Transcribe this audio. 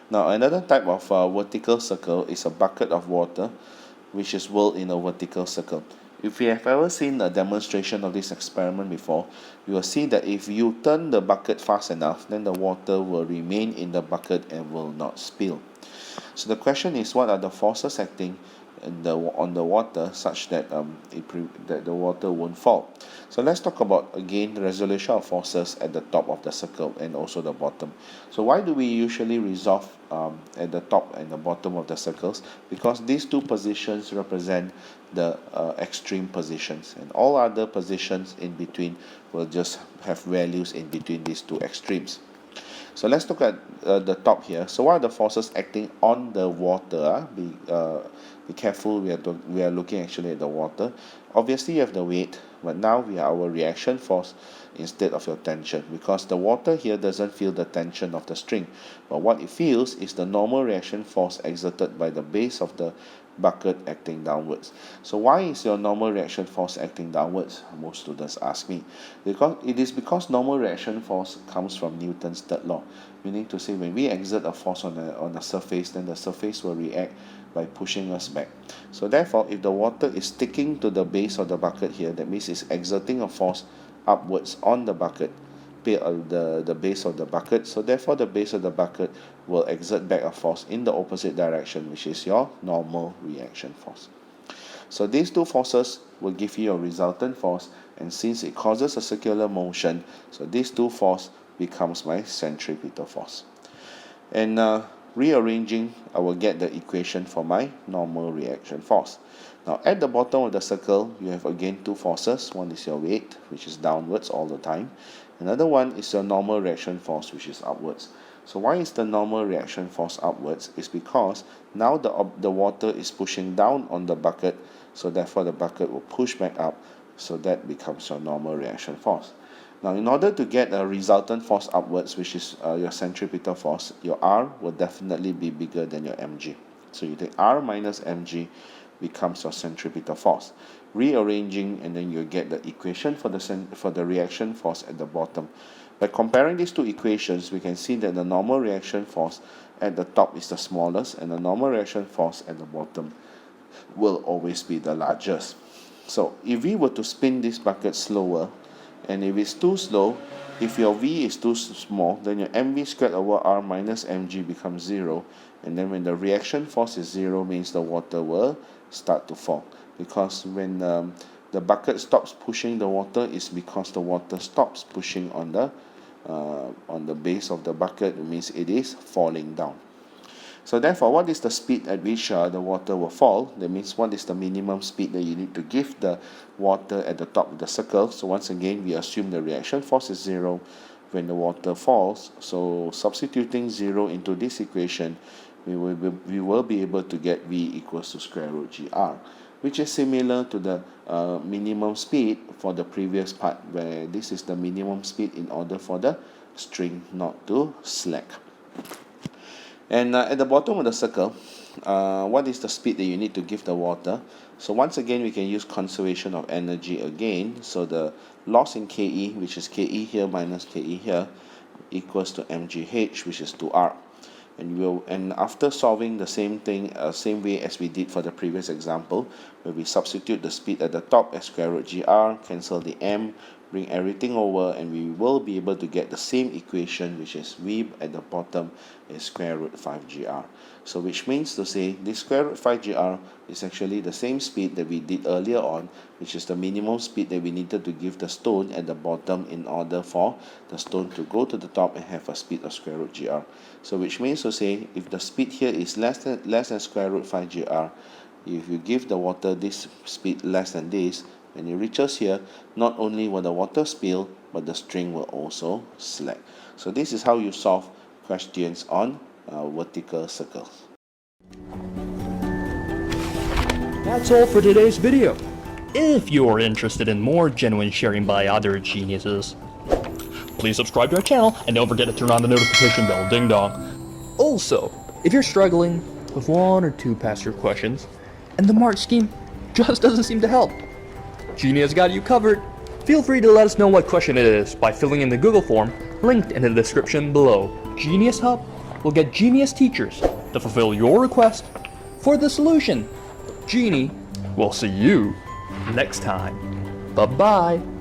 Now another type of vertical circle is a bucket of water which is whirled in a vertical circle. If you have ever seen a demonstration of this experiment before, you will see that if you turn the bucket fast enough, then the water will remain in the bucket and will not spill. So the question is, what are the forces acting on the water such that that the water won't fall? So let's talk about again the resolution of forces at the top of the circle and also the bottom. So why do we usually resolve at the top and the bottom of the circles? Because these two positions represent the extreme positions, and all other positions in between will just have values in between these two extremes. So let's look at the top here. So what are the forces acting on the water? Be careful, we are looking actually at the water. Obviously you have the weight, but now we are our reaction force instead of your tension, because the water here doesn't feel the tension of the string, but what it feels is the normal reaction force exerted by the base of the bucket acting downwards. So why is your normal reaction force acting downwards? Most students ask me. Because normal reaction force comes from Newton's third law, meaning to say when we exert a force on a surface, then the surface will react by pushing us back. So therefore, if the water is sticking to the base of the bucket here, that means it's exerting a force upwards on the bucket, the base of the bucket. So therefore the base of the bucket will exert back a force in the opposite direction, which is your normal reaction force. So these two forces will give you a resultant force, and since it causes a circular motion, so these two force becomes my centripetal force. And rearranging, I will get the equation for my normal reaction force. Now at the bottom of the circle, you have again two forces. One is your weight, which is downwards all the time. Another one is your normal reaction force, which is upwards. So why is the normal reaction force upwards? It's because now the water is pushing down on the bucket, so therefore the bucket will push back up, so that becomes your normal reaction force. Now in order to get a resultant force upwards, which is your centripetal force, your R will definitely be bigger than your mg. So you take R minus mg becomes your centripetal force. Rearranging, and then you get the equation for the reaction force at the bottom. By comparing these two equations, we can see that the normal reaction force at the top is the smallest, and the normal reaction force at the bottom will always be the largest. So if we were to spin this bucket slower, and if it's too slow, if your V is too small, then your mv squared over R minus mg becomes 0, and then when the reaction force is 0, means the water will start to fall. Because when the bucket stops pushing the water, is because the water stops pushing on the base of the bucket. It means it is falling down. So therefore, what is the speed at which the water will fall? That means what is the minimum speed that you need to give the water at the top of the circle. So once again, we assume the reaction force is 0 when the water falls. So substituting 0 into this equation, we will be able to get V equals to square root GR, which is similar to the minimum speed for the previous part, where this is the minimum speed in order for the string not to slack. And at the bottom of the circle, what is the speed that you need to give the water? So once again, we can use conservation of energy again. So the loss in KE, which is KE here minus KE here, equals to mgh, which is 2R. And after solving the same thing, same way as we did for the previous example, where we substitute the speed at the top as square root GR, cancel the M, bring everything over, and we will be able to get the same equation, which is V at the bottom is square root 5GR. So which means to say this square root 5GR is actually the same speed that we did earlier on, which is the minimum speed that we needed to give the stone at the bottom in order for the stone to go to the top and have a speed of square root GR. So which means to say if the speed here is less than square root 5GR, if you give the water this speed less than this, when it reaches here, not only will the water spill, but the string will also slack. So this is how you solve questions on vertical circles. That's all for today's video. If you're interested in more genuine sharing by other geniuses, please subscribe to our channel and don't forget to turn on the notification bell, ding dong. Also, if you're struggling with one or two past year questions and the mark scheme just doesn't seem to help, Genie has got you covered. Feel free to let us know what question it is by filling in the Google form linked in the description below. GenieUs Hub, will get genius teachers to fulfill your request for the solution. Genie will see you next time. Bye-bye.